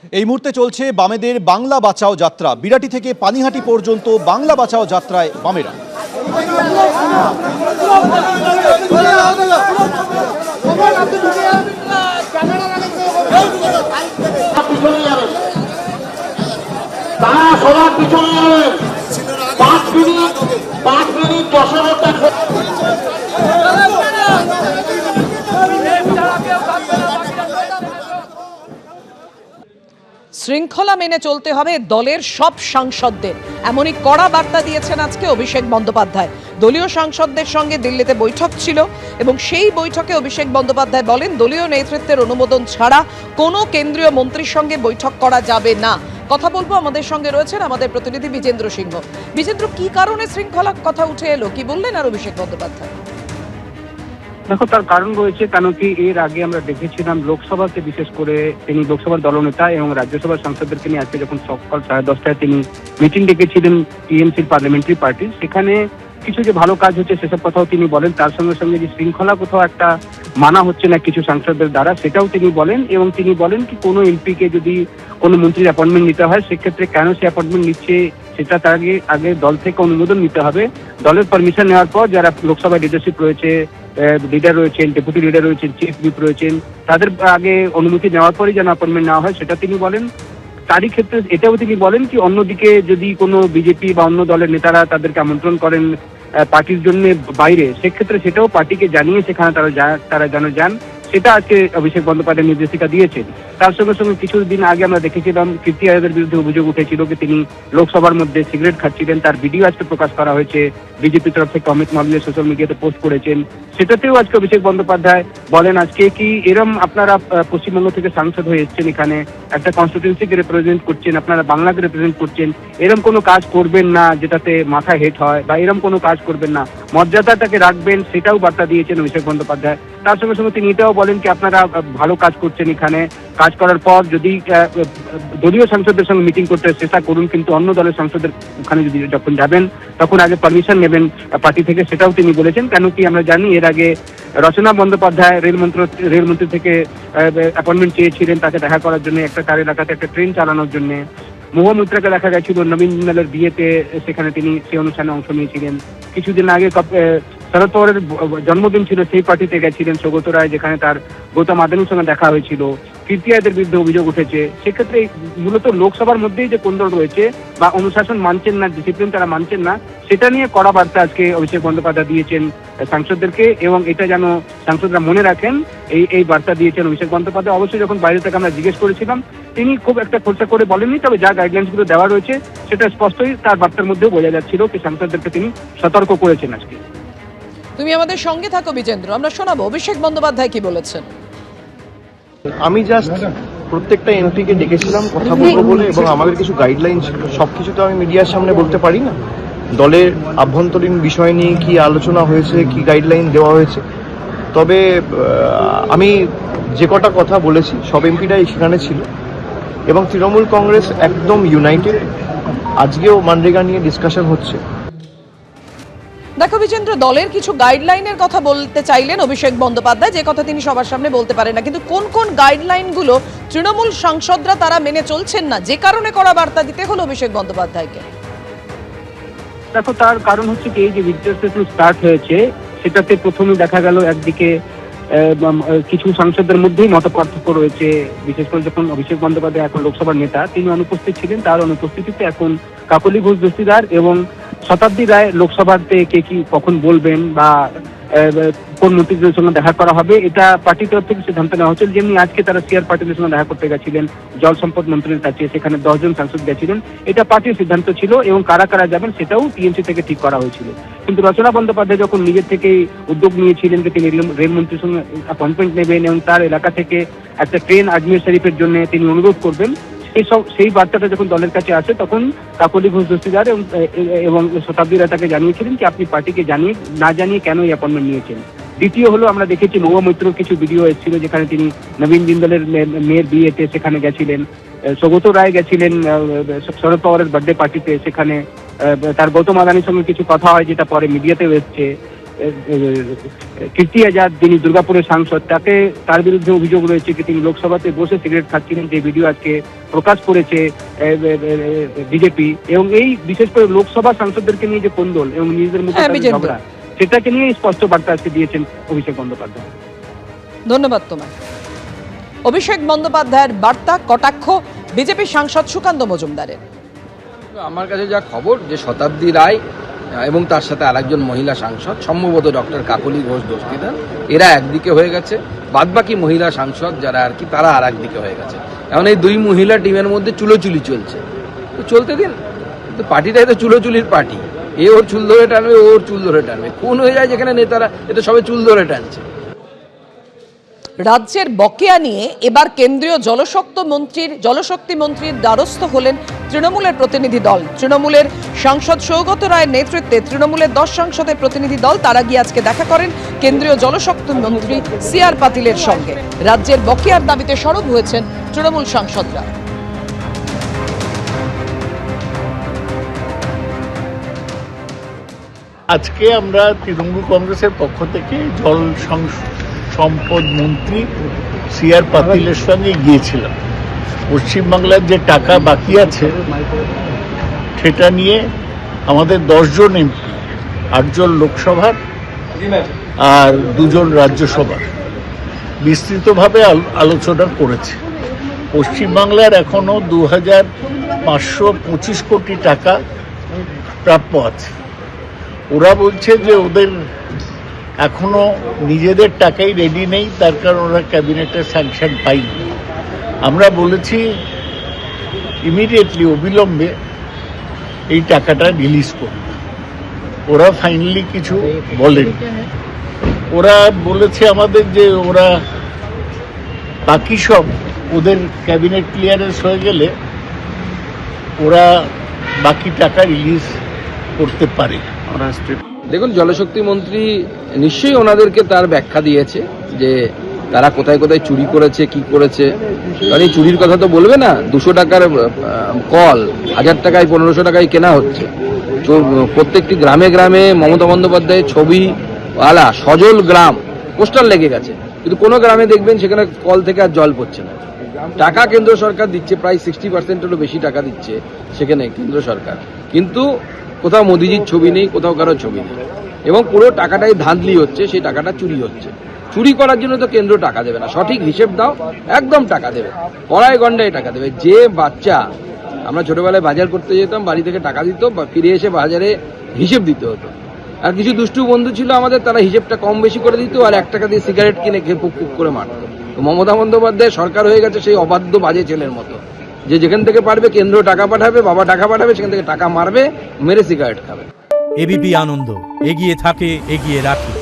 এই মুহূর্তে চলছে বামেদের বাংলা বাঁচাও যাত্রা। বিরাটি থেকে পানিহাটি পর্যন্ত বাংলা বাঁচাও যাত্রায় বামেরা। শৃঙ্খলা মেনে চলতে হবে দলের সব সাংসদদের, এমনই কড়া বার্তা দিয়েছেন আজকে অভিষেক বন্দ্যোপাধ্যায়। দলীয় সাংসদদের সঙ্গে দিল্লিতে বৈঠক ছিল এবং সেই বৈঠকে অভিষেক বন্দ্যোপাধ্যায় বলেন দলীয় নেতৃত্বের অনুমোদন ছাড়া কোনো কেন্দ্রীয় মন্ত্রীর সঙ্গে বৈঠক করা যাবে না। কথা বলবো, আমাদের সঙ্গে রয়েছেন আমাদের প্রতিনিধি বিজেন্দ্র সিংহ। বিজেন্দ্র, কি কারণে শৃঙ্খলা কথা উঠে এলো, কি বললেন আর অভিষেক বন্দ্যোপাধ্যায়? দেখো, তার কারণ রয়েছে। কেন কি, এর আগে আমরা দেখেছিলাম লোকসভাতে বিশেষ করে তিনি লোকসভার দলনেতা এবং রাজ্যসভার সাংসদদেরকে নিয়ে আজকে যখন সকাল 10:30টায় তিনি মিটিং ডেকেছিলেন টিএমসির পার্লামেন্টারি পার্টির, সেখানে কিছু যে ভালো কাজ হচ্ছে সেসব কথাও তিনি বলেন। তার সঙ্গে সঙ্গে যে শৃঙ্খলা কোথাও একটা মানা হচ্ছে না কিছু সাংসদদের দ্বারা, সেটাও তিনি বলেন। এবং তিনি বলেন কি কোনো এমপিকে যদি কোনো মন্ত্রীর অ্যাপয়েন্টমেন্ট নিতে হয়, সেক্ষেত্রে কেন সে অ্যাপয়েন্টমেন্ট নিচ্ছে সেটা তার আগে দল থেকে অনুমোদন নিতে হবে। দলের পারমিশন নেওয়ার পর যারা লোকসভায় লিডারশিপ রয়েছে, লিডার রয়েছেন, ডেপুটি লিডার রয়েছেন, চিফ হুইপ রয়েছেন, তাদের আগে অনুমতি নেওয়ার পরই যেন অ্যাপয়েন্টমেন্ট নেওয়া হয়, সেটা তিনি বলেন। তারই ক্ষেত্রে এটাও তিনি বলেন কি অন্যদিকে যদি কোনো বিজেপি বা অন্য দলের নেতারা তাদেরকে আমন্ত্রণ করেন পার্টির জন্য বাইরে, সেক্ষেত্রে সেটাও পার্টিকে জানিয়ে সেখানে তারা যেন যান, সেটা আজকে অভিষেক বন্দ্যোপাধ্যায় নির্দেশিকা দিয়েছেন। তার সঙ্গে সঙ্গে কিছুদিন আগে আমরা দেখেছিলাম কীর্তি আজাদের বিরুদ্ধে অভিযোগ উঠেছিল যে তিনি লোকসভার মধ্যে সিগারেট খাচ্ছিলেন। তার ভিডিও আজকে প্রকাশ করা হয়েছে, বিজেপির তরফ থেকে অমিত মালভিয়া সোশ্যাল মিডিয়াতে পোস্ট করেছেন। সেটাতেও আজকে অভিষেক বন্দ্যোপাধ্যায় বলেন আজকে কি এরম আপনারা পশ্চিমবঙ্গ থেকে সাংসদ হয়ে এসছেন, এখানে একটা কনস্টিটিউয়েন্সিকে রিপ্রেজেন্ট করছেন, আপনারা বাংলাকে রিপ্রেজেন্ট করছেন, এরম কোনো কাজ করবেন না যেটাতে মাথা হেট হয়, বা এরম কোনো কাজ করবেন না, মর্যাদাটাকে রাখবেন, সেটাও বার্তা দিয়েছেন অভিষেক বন্দ্যোপাধ্যায়। তার সঙ্গে সঙ্গে তিনি এটাও বলেন কি আপনারা ভালো কাজ করছেন, এখানে কাজ করার পর যদি দলীয় সাংসদদের সঙ্গে মিটিং করতে চেষ্টা করুন, কিন্তু অন্য দলের সাংসদদের ওখানে যদি যখন যাবেন তখন আগে পারমিশন নেবেন পার্টি থেকে, সেটাও তিনি বলেছেন। কেন কি আমরা জানি এর আগে রচনা বন্দ্যোপাধ্যায় রেলমন্ত্রী থেকে অ্যাপয়েন্টমেন্ট চেয়েছিলেন তাকে দেখা করার জন্য, একটা তার এলাকাতে একটা ট্রেন চালানোর জন্য। মহুয়া দেখা গেছিল নবীন জিন্দালের বিয়েতে, সেখানে তিনি সেই অনুষ্ঠানে অংশ নিয়েছিলেন। কিছুদিন আগে শরদ পাওয়ারের জন্মদিন ছিল, সেই পার্টিতে গেছিলেন সৌগত রায়, যেখানে তার গৌতম আদানির সঙ্গে দেখা হয়েছিল। কীর্তি আজাদের বিরুদ্ধে অভিযোগ উঠেছে। সেক্ষেত্রে মূলত লোকসভার মধ্যেই যে কোন্দল রয়েছে বা অনুশাসন মানছেন না, ডিসিপ্লিন তারা মানছেন না, সেটা নিয়ে কড়া বার্তা আজকে অভিষেক বন্দ্যোপাধ্যায় দিয়েছেন সাংসদদেরকে, এবং এটা যেন সাংসদরা মনে রাখেন, এই বার্তা দিয়েছেন অভিষেক বন্দ্যোপাধ্যায়। অবশ্যই যখন বাইরে থেকে আমরা জিজ্ঞেস করেছিলাম, তিনি খুব একটা খোলসা করে বলেননি, তবে যা গাইডলাইন্সগুলো দেওয়া রয়েছে সেটা স্পষ্টই তার বার্তার মধ্যেও বোঝা যাচ্ছিল যে সাংসদদেরকে তিনি সতর্ক করেছেন আজকে। তুমি আমাদের সঙ্গে থাকো বিজেন্দ্র, আমরা শোনাবো অভিষেক বন্দ্যোপাধ্যায় কি বলেছেন। আমি জাস্ট প্রত্যেকটা এমপিকে ডেকেছিলাম কথা বলবো বলে, এবং আমাদের কিছু গাইডলাইন ছিল, সবকিছু তো আমি মিডিয়ার সামনে বলতে পারি না। দলের আভ্যন্তরীণ বিষয় নিয়ে কি আলোচনা হয়েছে, কি গাইডলাইন দেওয়া হয়েছে, তবে আমি যে কটা কথা বলেছি সব এমপিরাই সেখানে ছিল, এবং তৃণমূল কংগ্রেস একদম ইউনাইটেড। আজকেও মানরেগা নিয়ে ডিসকাশন হচ্ছে। দেখো বিজেন্দ্র, দলের কিছু গাইডলাইনের কথা বলতে চাইলেন অভিষেক বন্দ্যোপাধ্যায়, যে কথা তিনি সবার সামনে বলতে পারেন না, কিন্তু কোন কোন গাইডলাইনগুলো তৃণমূল সাংসদরা তারা মেনে চলছেন না, যে কারণে কড়া বার্তা দিতে হলো অভিষেক বন্দ্যোপাধ্যায়কে? দেখো, তার কারণ হচ্ছে কি এই যে উইথড্রয়াল স্টেটমেন্ট স্টার্ট হয়েছে, সেটাতে প্রথমে দেখা গেল একদিকে কিছু সাংসদদের মধ্যেই মত পার্থক্য রয়েছে। বিশেষ করে যখন অভিষেক বন্দ্যোপাধ্যায় এখন লোকসভার নেতা, তিনি অনুপস্থিত ছিলেন, তার অনুপস্থিতিতে এখন কাকলি ঘোষ দস্তিদার এবং শতাব্দী রায় লোকসভাতে কে কি কখন বলবেন বা কোন মন্ত্রীদের সঙ্গে দেখা করা হবে, এটা পার্টির তরফ থেকে সিদ্ধান্ত নেওয়া হচ্ছিল। যেমনি আজকে তারা সিআর পাটিলের সঙ্গে দেখা করতে গেছিলেন জল সম্পদ মন্ত্রীর কাছে, সেখানে 10 জন সাংসদ গেছিলেন, এটা পার্টির সিদ্ধান্ত ছিল, এবং কারা কারা যাবেন সেটাও টিএমসি থেকে ঠিক করা হয়েছিল। কিন্তু রচনা বন্দ্যোপাধ্যায় যখন নিজের থেকেই উদ্যোগ নিয়েছিলেন যে তিনি রেলমন্ত্রীর সঙ্গে অ্যাপয়েন্টমেন্ট নেবেন এবং তার এলাকা থেকে একটা ট্রেন আজমির শরীফের জন্য তিনি অনুরোধ করবেন, সেই বার্তাটা যখন দলের কাছে আসে তখন কাকলি ঘোষ দস্তিদার এবং শতাব্দী রায় তাকে জানিয়েছিলেন কি আপনি পার্টিকে না জানিয়ে কেন এই অ্যাপয়েন্টমেন্ট নিয়েছেন। দ্বিতীয় হলো, আমরা দেখেছি মহুয়া মৈত্রর কিছু ভিডিও এসেছিল যেখানে তিনি নবীন জিন্দালের মেয়ের বিয়েতে সেখানে গেছিলেন, সৌগত রায় গেছিলেন শরদ পাওয়ারের বার্থডে পার্টিতে, সেখানে তার গৌতম আদানির সঙ্গে কিছু কথা হয় যেটা পরে মিডিয়াতেও এসছে। কীর্তি আজাদ, যিনি দুর্গাপুরের সাংসদ, তার বিরুদ্ধে অভিযোগ রয়েছে যে তিনি লোকসভাতে বসে সিগারেট খাচ্ছিলেন, যে ভিডিও আজকে প্রকাশ করেছে বিজেপি। এবং এই বিশেষ করে লোকসভা সাংসদদেরকে নিয়ে যে কোন্দল এবং নিজেদের মধ্যে তাদের ঝগড়া, সেটাকে নিয়ে স্পষ্ট বার্তা আজকে দিয়েছেন অভিষেক বন্দ্যোপাধ্যায়। ধন্যবাদ তোমায়। অভিষেক বন্দ্যোপাধ্যায়ের বার্তা, কটাক্ষ বিজেপি সাংসদ সুকান্ত মজুমদারের। আমার কাছে যা খবর যে শতাব্দী রায় এবং তার সাথে আরেকজন মহিলা সাংসদ, সম্ভবত ডক্টর কাকলি ঘোষ দস্তিদার, এরা একদিকে হয়ে গেছে, বাদবাকি মহিলা সাংসদ যারা আর কি তারা আর একদিকে হয়ে গেছে। এখন এই দুই মহিলা টিমের মধ্যে চুলোচুলি চলছে, তো চলতে দিন। কিন্তু পার্টিটাই তো চুলোচুলির পার্টি, এ ওর চুল ধরে টানবে, ওর চুল ধরে টানবে, খুন হয়ে যায় যেখানে নেতারা, এটা সবাই চুল ধরে টানছে। রাজ্যের বকেয়া নিয়ে এবার কেন্দ্রীয় জলশক্তি মন্ত্রীর দ্বারস্থ হলেন তৃণমূলের প্রতিনিধি দল। তৃণমূলের সাংসদ সৌগত রায়ের নেতৃত্বে তৃণমূলের 10 সাংসদের প্রতিনিধি দল, তারা গিয়ে আজকে দেখা করেন কেন্দ্রীয় জলশক্তি মন্ত্রী CR পাতিলের সঙ্গে। রাজ্যের বকেয়ার দাবিতে সরব হয়েছেন তৃণমূল সাংসদরা। আজকে আমরা তৃণমূল কংগ্রেসের পক্ষ থেকে জল সম্পদ মন্ত্রী CR পাতিলের সঙ্গে গিয়েছিলাম। পশ্চিমবাংলার যে টাকা বাকি আছে সেটা নিয়ে আমাদের 10 জন এমপি, 8 জন লোকসভার আর 2 জন রাজ্যসভার বিস্তৃতভাবে আলোচনা করেছে। পশ্চিমবাংলার এখনো 2525 কোটি টাকা প্রাপ্য আছে। ওরা বলছে যে ওদের এখনো নিজেদের টাকাই রেডি নেই, তার কারণ ওরা ক্যাবিনেটের স্যাংশন পায়নি। আমরা বলেছি ইমিডিয়েটলি, অবিলম্বে এই টাকাটা রিলিজ করবে। ওরা ফাইনালি কিছু বলেনি। ওরা বলেছে আমাদের যে ওরা বাকি সব ওদের ক্যাবিনেট ক্লিয়ারেন্স হয়ে গেলে ওরা বাকি টাকা রিলিজ করতে পারে। দেখুন, জলশক্তি মন্ত্রী নিশ্চয়ই ওনাদেরকে তার ব্যাখ্যা দিয়েছে যে তারা কোথায় কোথায় চুরি করেছে, কি করেছে। কারণ এই চুরির কথা তো বলবে না। 200 টাকার কল 1000 টাকায় 1500 টাকায় কেনা হচ্ছে। প্রত্যেকটি গ্রামে গ্রামে মমতা বন্দ্যোপাধ্যায়ের ছবি ওয়ালা সজল গ্রাম পোস্টার লেগে গেছে, কিন্তু কোনো গ্রামে দেখবেন সেখানে কল থেকে আর জল পড়ছে না। টাকা কেন্দ্র সরকার দিচ্ছে, প্রায় 60%-এরও বেশি টাকা দিচ্ছে সেখানে কেন্দ্র সরকার, কিন্তু কোথাও মোদিজির ছবি নেই, কোথাও কারো ছবি নেই, এবং পুরো টাকাটাই ধাঁধলি হচ্ছে, সেই টাকাটা চুরি হচ্ছে। চুরি করার জন্য তো কেন্দ্র টাকা দেবে না, সঠিক হিসেব দাও, একদম টাকা দেবে, কড়ায় গন্ডায় টাকা দেবে। যে বাচ্চা, আমরা ছোটবেলায় বাজার করতে যেতাম, বাড়ি থেকে টাকা দিত, ফিরে এসে বাজারে হিসেব দিতে হতো। আর কিছু দুষ্টু বন্ধু ছিল আমাদের, তারা হিসেবটা কম বেশি করে দিত আর 1 টাকা দিয়ে সিগারেট কিনে খেয়ে পুক পুক করে মারত। তো মমতা বন্দ্যোপাধ্যায় সরকার হয়ে গেছে সেই অবাধ্য বাজে ছেলের মতো, যে যেখান থেকে পারবে কেন্দ্র টাকা পাঠাবে, বাবা টাকা পাঠাবে, সেখান থেকে টাকা মারবে, মেরে সিগারেট খাবে। এবিপি আনন্দ, এগিয়ে থাকে, এগিয়ে রাখে।